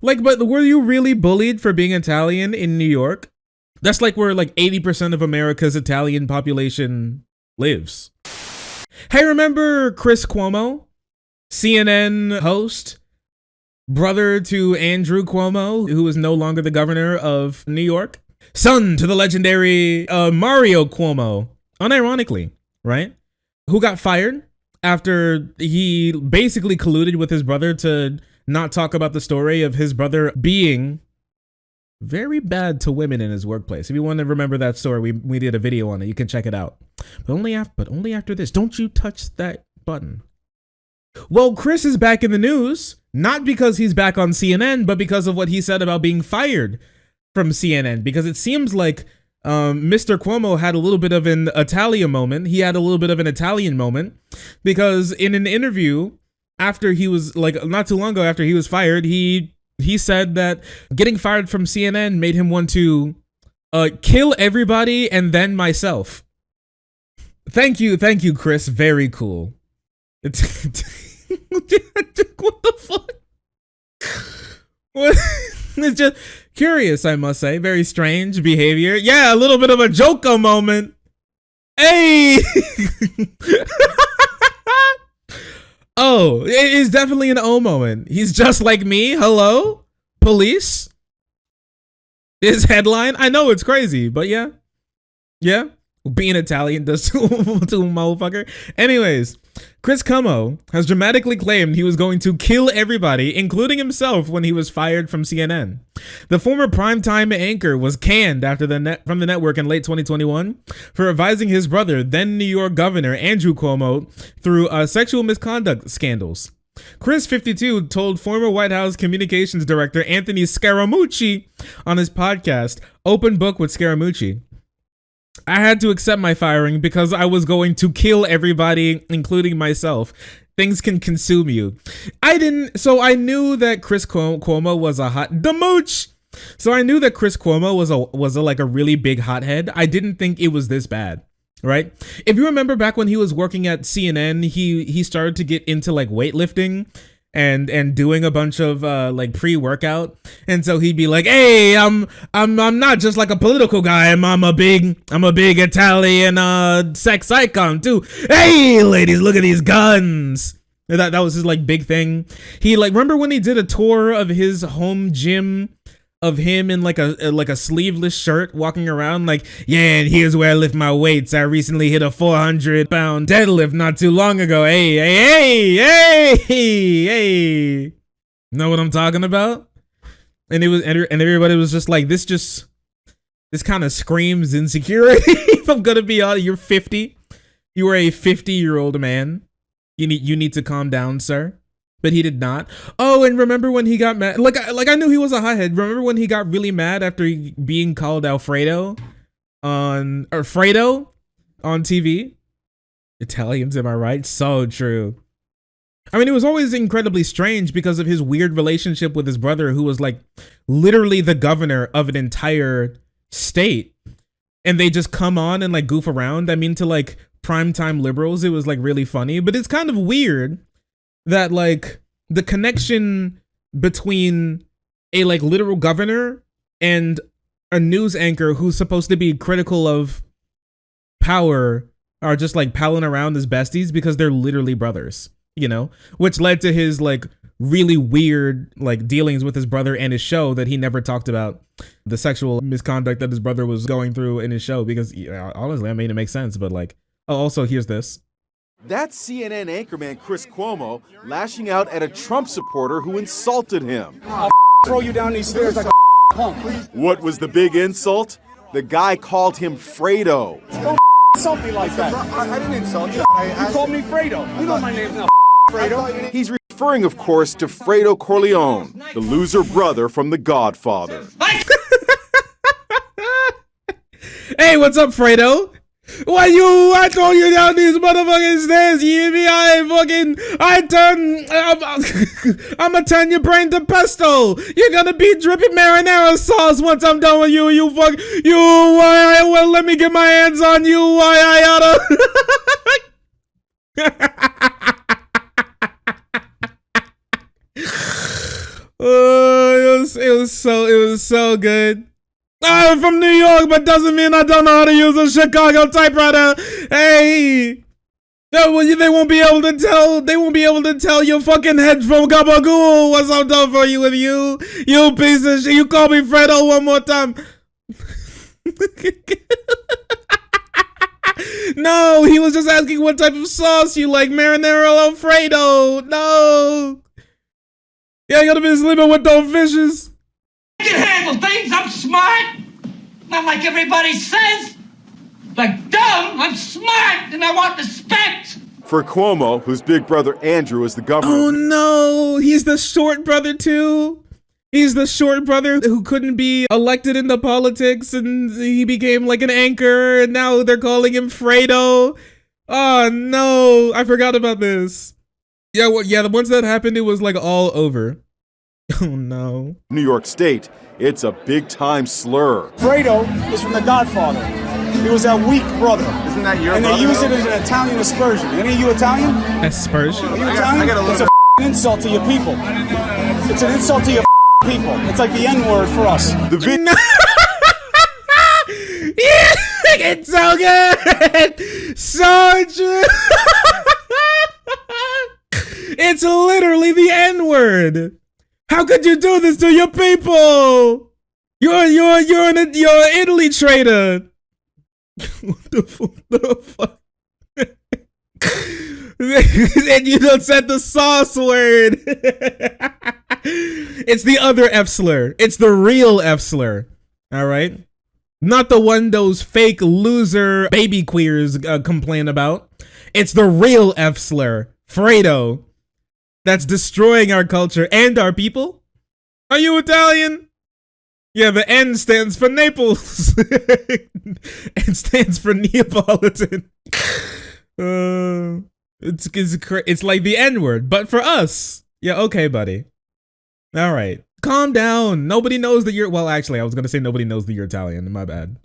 Like, but were you really bullied for being Italian in New York? That's like where like 80% of America's Italian population lives. Hey, remember Chris Cuomo? CNN host, brother to Andrew Cuomo, who is no longer the governor of New York? Son to the legendary Mario Cuomo, unironically, right? Who got fired after he basically colluded with his brother to not talk about the story of his brother being very bad to women in his workplace. If you want to remember that story, we did a video on it. You can check it out. But only after this. Don't you touch that button. Well, Chris is back in the news, not because he's back on CNN, but because of what he said about being fired from CNN. Because it seems like Mr. Cuomo had a little bit of an Italian moment. He had a little bit of an Italian moment because in an interview after he was like not too long ago after he was fired, he said that getting fired from CNN made him want to kill everybody and then myself. Thank you, Chris. Very cool. What the fuck? What? It's just curious, I must say. Very strange behavior. Yeah, a little bit of a Joker moment. Hey! Oh, it is definitely an O moment. He's just like me. Hello? Police? His headline? I know it's crazy, but yeah. Yeah. Being Italian does to motherfucker. Anyways, Chris Cuomo has dramatically claimed he was going to kill everybody, including himself, when he was fired from CNN. The former primetime anchor was canned from the network in late 2021 for advising his brother, then New York Governor Andrew Cuomo, through sexual misconduct scandals. Chris, 52, told former White House Communications Director Anthony Scaramucci on his podcast, Open Book with Scaramucci, "I had to accept my firing because I was going to kill everybody, including myself. Things can consume you." So I knew that Chris Cuomo was a hot demooch. So I knew that Chris Cuomo was a really big hothead. I didn't think it was this bad, right? If you remember back when he was working at CNN, he started to get into like weightlifting and doing a bunch of like pre-workout, and so he'd be like, "Hey, I'm not just like a political guy. I'm a big Italian sex icon too. Hey, ladies, look at these guns." That was his like big thing. He like remember when he did a tour of his home gym of him in like a sleeveless shirt walking around like, "Yeah, and here's where I lift my weights. I recently hit a 400-pound deadlift not too long ago. Hey. Know what I'm talking about?" And everybody was just like, this kind of screams insecurity. If I'm gonna be honest, you're 50. You are a 50-year-old man. You need to calm down, sir. But he did not. Oh, and remember when he got mad? Like I knew he was a hothead. Remember when he got really mad after being called Fredo on TV? Italians, am I right? So true. I mean, it was always incredibly strange because of his weird relationship with his brother, who was like literally the governor of an entire state. And they just come on and like goof around. I mean, to like primetime liberals, it was like really funny. But it's kind of weird that like the connection between a like literal governor and a news anchor who's supposed to be critical of power are just like palling around as besties because they're literally brothers, you know, which led to his like really weird like dealings with his brother and his show that he never talked about, the sexual misconduct that his brother was going through in his show, because honestly, I mean, it makes sense. But like, oh, also here's this. That's CNN anchorman Chris Cuomo lashing out at a Trump supporter who insulted him. I'll throw you down these stairs like a punk. What was the big insult? The guy called him Fredo. Don't insult me like that. I didn't insult you. You called me Fredo. You know my name's not Fredo. He's referring, of course, to Fredo Corleone, the loser brother from The Godfather. Hey, what's up, Fredo? I throw you down these motherfucking stairs, you hear me? I'ma turn your brain to pesto. You're gonna be dripping marinara sauce once I'm done with you, well, let me get my hands on you, Oh, was so good. I'm from New York, but doesn't mean I don't know how to use a Chicago typewriter. Hey, they won't be able to tell. They won't be able to tell your fucking head from Gabagool. What's I'm done for you with you piece of shit. You call me Fredo one more time. No, he was just asking what type of sauce you like, marinara or Alfredo. No. Yeah, I gotta be sleeping with those fishes. I can handle things. I'm smart. Not like everybody says. Like dumb, I'm smart and I want respect. For Cuomo, whose big brother Andrew is the governor. Oh no, he's the short brother too. He's the short brother who couldn't be elected into politics and he became like an anchor and now they're calling him Fredo. Oh no, I forgot about this. Yeah, well, yeah, once that happened, it was like all over. Oh no. New York State, it's a big-time slur. Fredo is from The Godfather. He was that weak brother. Isn't that your And brother? they use it as an Italian aspersion. Any of you Italian? Aspersion? Are you Italian? gotta It's look a insult to your people. It's an insult to your people. It's like the N-word for us. The video Yeah, it's so good. So true. It's literally the N-word. How could you do this to your people? You're an Italy traitor. What the fuck? And you don't said the sauce word. It's the other F slur. It's the real F slur. All right, not the one those fake loser baby queers complain about. It's the real F slur, Fredo. That's destroying our culture and our people. Are you Italian? Yeah, the N stands for Naples. N stands for Neapolitan. It's like the N-word, but for us. Yeah, okay, buddy. All right. Calm down. Nobody knows that you're... Well, actually, I was going to say nobody knows that you're Italian. My bad.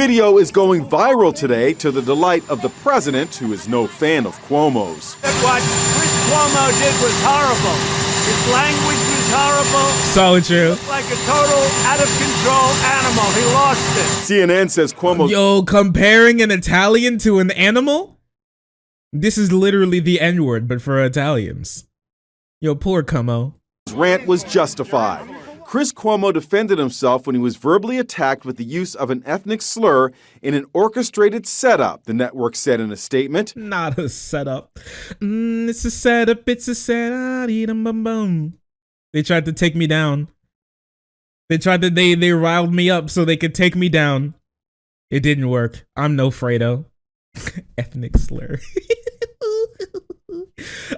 video is going viral today to the delight of the president, who is no fan of Cuomo's. What Chris Cuomo did was horrible. His language was horrible. So true. Like a total out of control animal. He lost it. CNN says Cuomo... Yo, comparing an Italian to an animal? This is literally the N-word, but for Italians. Yo, poor Cuomo. rant was justified. Chris Cuomo defended himself when he was verbally attacked with the use of an ethnic slur in an orchestrated setup, the network said in a statement. Not a setup. It's a setup, it's a setup. Boom. They tried to take me down. They riled me up so they could take me down. It didn't work. I'm no Fredo. Ethnic slur.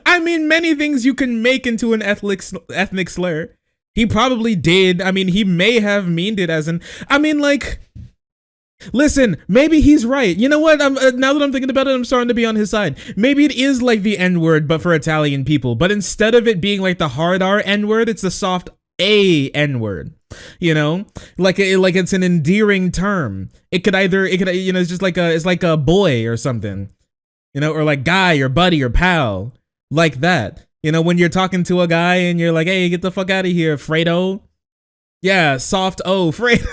I mean, many things you can make into an ethnic slur. He probably did. I mean, he may have meaned it as an... I mean, like... Listen, maybe he's right. You know what? Now that I'm thinking about it, I'm starting to be on his side. Maybe it is like the N-word, but for Italian people. But instead of it being like the hard R N-word, it's the soft A N-word. You know, like it's an endearing term. It could you know, it's like a boy or something. You know, or like guy or buddy or pal, like that. You know, when you're talking to a guy and you're like, hey, get the fuck out of here, Fredo. Yeah, soft O, Fredo.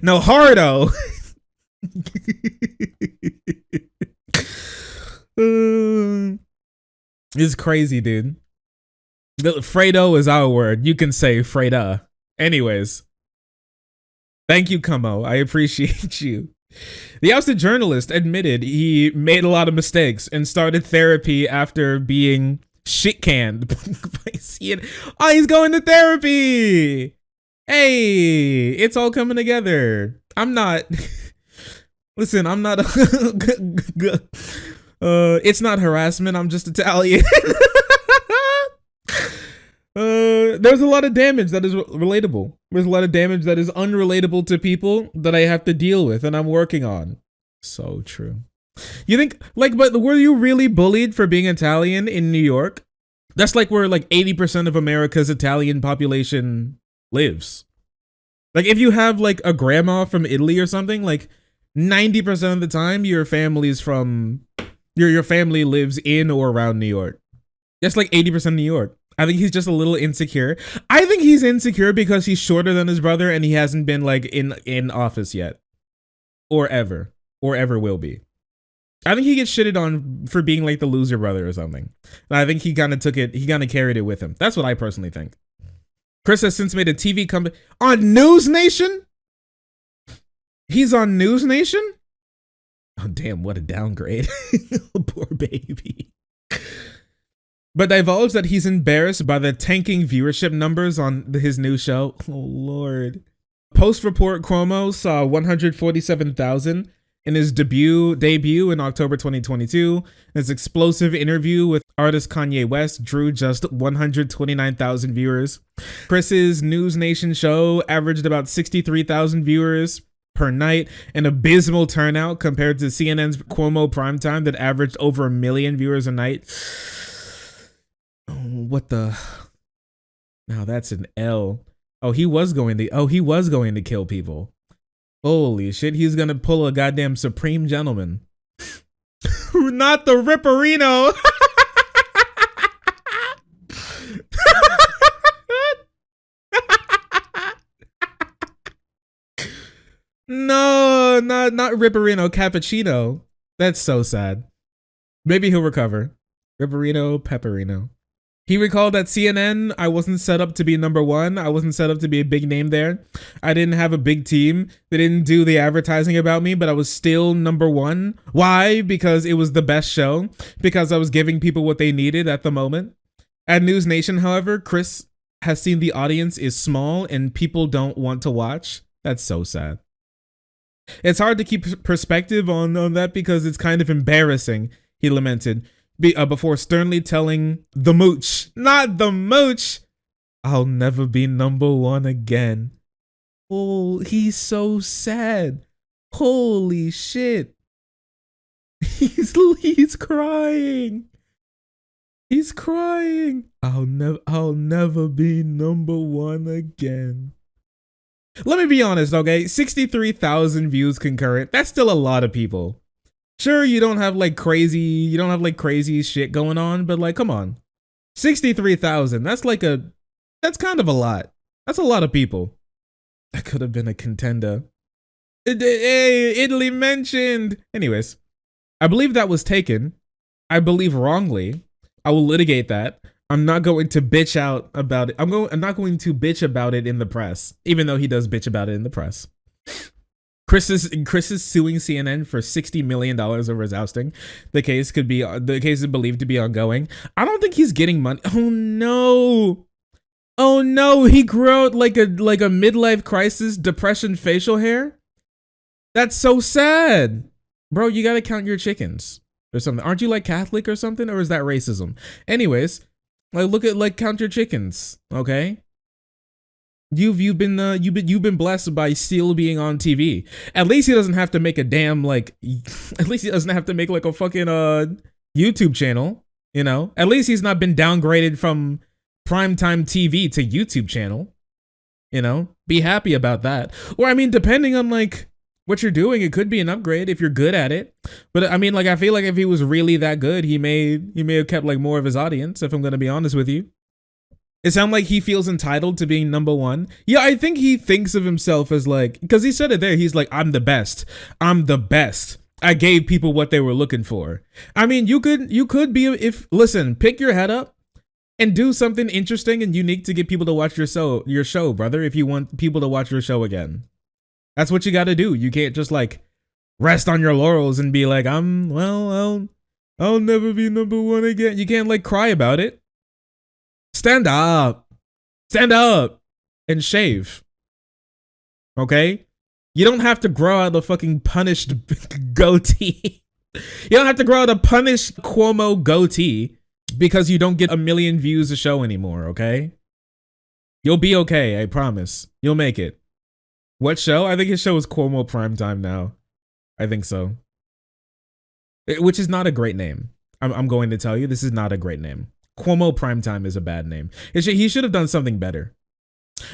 No, hard O. It's crazy, dude. Fredo is our word. You can say Freda. Anyways. Thank you, Cuomo. I appreciate you. The ousted journalist admitted he made a lot of mistakes and started therapy after being shit canned by CNN. Oh, he's going to therapy. Hey, it's all coming together. I'm not. Listen, I'm not. It's not harassment. I'm just Italian. There's a lot of damage that is relatable. There's a lot of damage that is unrelatable to people that I have to deal with and I'm working on. So true. You think, like, but were you really bullied for being Italian in New York? That's like where like 80% of America's Italian population lives. Like if you have like a grandma from Italy or something, like 90% of the time your family's from, your family lives in or around New York. That's like 80% New York. I think he's just a little insecure. I think he's insecure because he's shorter than his brother and he hasn't been like in office yet. Or ever will be. I think he gets shitted on for being like the loser brother or something. And I think he kind of carried it with him. That's what I personally think. Chris has since made a TV company on News Nation. He's on News Nation? Oh, damn, what a downgrade. Poor baby. But divulged that he's embarrassed by the tanking viewership numbers on his new show. Oh, Lord. Post report Cuomo saw 147,000 in his debut in October 2022. His explosive interview with artist Kanye West drew just 129,000 viewers. Chris's News Nation show averaged about 63,000 viewers per night, an abysmal turnout compared to CNN's Cuomo primetime that averaged over 1 million viewers a night. What the? Now that's an L. Oh, he was going to kill people. Holy shit, he's gonna pull a goddamn Supreme Gentleman. Not the Ripperino. No, not Ripperino, Cappuccino. That's so sad. Maybe he'll recover. Ripperino, Pepperino. He recalled that CNN, I wasn't set up to be number one. I wasn't set up to be a big name there. I didn't have a big team. They didn't do the advertising about me, but I was still number one. Why? Because it was the best show. Because I was giving people what they needed at the moment. At News Nation, however, Chris has seen the audience is small and people don't want to watch. That's so sad. It's hard to keep perspective on that because it's kind of embarrassing, he lamented. Before sternly telling the mooch, not the mooch, I'll never be number one again. Oh, he's so sad. Holy shit. He's crying. He's crying. I'll never be number one again. Let me be honest, okay? 63,000 views concurrent. That's still a lot of people. Sure, you don't have like crazy shit going on, but like, come on. 63,000, that's kind of a lot. That's a lot of people. That could have been a contender. Hey, Italy mentioned. Anyways, I believe that was taken. I believe wrongly. I will litigate that. I'm not going to bitch out about it. I'm not going to bitch about it in the press, even though he does bitch about it in the press. Chris is suing CNN for $60 million over his ousting. The case is believed to be ongoing. I don't think he's getting money. Oh no. Oh no, he grew out like a midlife crisis depression facial hair. That's so sad. Bro, you gotta count your chickens or something. Aren't you like Catholic or something? Or is that racism? Anyways, count your chickens, okay? You've been blessed by still being on TV. At least he doesn't have to make a damn at least he doesn't have to make like a fucking YouTube channel, you know? At least he's not been downgraded from primetime TV to YouTube channel. You know? Be happy about that. Or I mean, depending on like what you're doing, it could be an upgrade if you're good at it. But I mean, like I feel like if he was really that good, he may have kept like more of his audience, if I'm gonna be honest with you. It sounds like he feels entitled to being number one. Yeah, I think he thinks of himself as like, because he said it there, he's like, I'm the best. I'm the best. I gave people what they were looking for. I mean, you could be, listen, pick your head up and do something interesting and unique to get people to watch your show, brother, if you want people to watch your show again. That's what you got to do. You can't just like rest on your laurels and be like, I'll never be number one again. You can't like cry about it. Stand up and shave. Okay? You don't have to grow out a fucking punished goatee. You don't have to grow out a punished Cuomo goatee because you don't get 1 million views a show anymore, okay? You'll be okay, I promise. You'll make it. What show? I think his show is Cuomo Primetime now. I think so. Which is not a great name. I'm going to tell you, this is not a great name. Cuomo Primetime is a bad name. He should have done something better.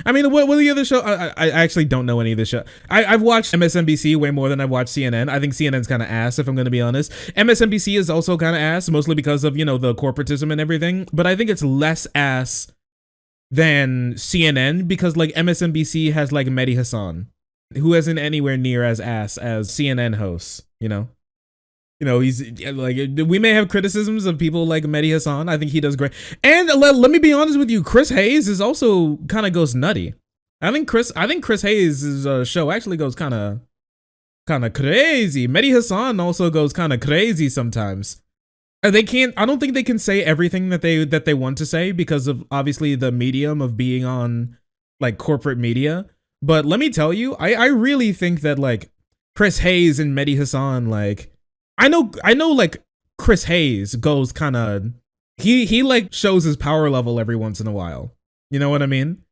I mean, what are the other show? I actually don't know any of the show. I've watched MSNBC way more than I've watched CNN. I think CNN's kind of ass, if I'm going to be honest. MSNBC is also kind of ass, mostly because of, you know, the corporatism and everything. But I think it's less ass than CNN because like MSNBC has like Mehdi Hassan, who isn't anywhere near as ass as CNN hosts, you know? You know, he's like, we may have criticisms of people like Mehdi Hassan. I think he does great. And let me be honest with you, Chris Hayes is also kind of goes nutty. I think Chris Hayes' show actually goes kind of crazy. Mehdi Hassan also goes kind of crazy sometimes. I don't think they can say everything that they want to say because of obviously the medium of being on like corporate media. But let me tell you, I really think that like Chris Hayes and Mehdi Hassan, like, I know like Chris Hayes goes kind of, he like shows his power level every once in a while. You know what I mean?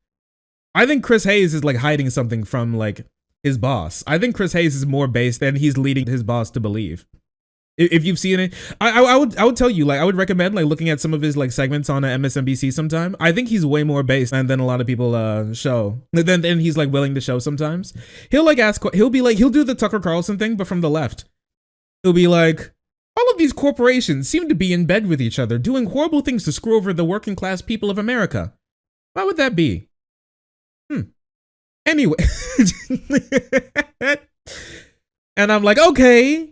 I think Chris Hayes is like hiding something from like his boss. I think Chris Hayes is more based than he's leading his boss to believe. If you've seen it, I would tell you, like, I would recommend like looking at some of his like segments on MSNBC sometime. I think he's way more based than a lot of people show. Then he's like willing to show sometimes. He'll like he'll do the Tucker Carlson thing, but from the left. He'll be like, all of these corporations seem to be in bed with each other, doing horrible things to screw over the working class people of America. Why would that be? Anyway. And I'm like, okay,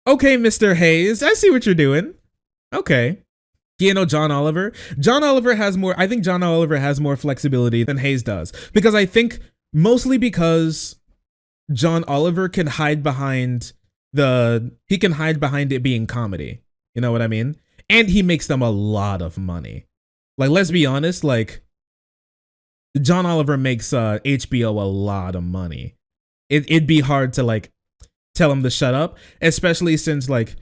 Mr. Hayes, I see what you're doing. Okay. You know, John Oliver has more, I think John Oliver has more flexibility than Hayes does. Because I think mostly because John Oliver can hide behind it being comedy. You know what I mean? And he makes them a lot of money. Like, let's be honest, like, John Oliver makes HBO a lot of money. It'd be hard to like tell him to shut up, especially since like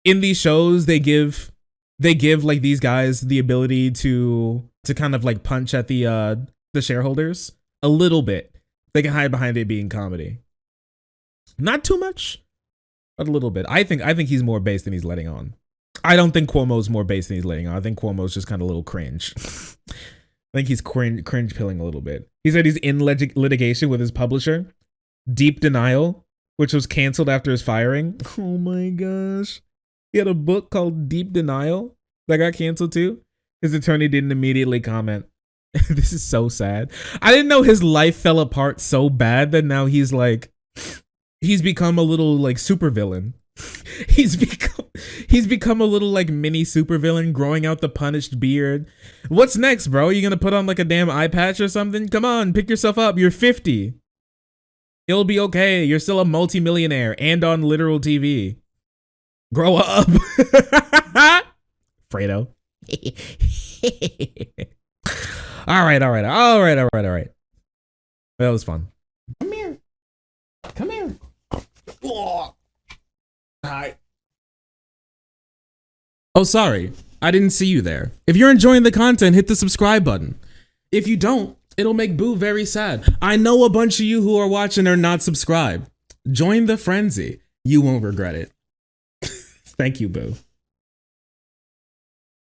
in these shows they give like these guys the ability to kind of like punch at the shareholders a little bit. They can hide behind it being comedy. Not too much, but a little bit. I think he's more based than he's letting on. I don't think Cuomo's more based than he's letting on. I think Cuomo's just kind of a little cringe. I think he's cringe pilling a little bit. He said he's in litigation with his publisher, Deep Denial, which was canceled after his firing. Oh my gosh. He had a book called Deep Denial that got canceled too. His attorney didn't immediately comment. This is so sad. I didn't know his life fell apart so bad that now he's become a little like supervillain. He's become a little like mini supervillain, growing out the punished beard. What's next, bro? You gonna put on like a damn eye patch or something? Come on, pick yourself up. You're 50. It'll be okay. You're still a multimillionaire and on literal TV. Grow up. Fredo. All right. That was fun. Come here. Oh. Hi. Oh, sorry. I didn't see you there. If you're enjoying the content, hit the subscribe button. If you don't, it'll make Boo very sad. I know a bunch of you who are watching are not subscribed. Join the frenzy. You won't regret it. Thank you, Boo.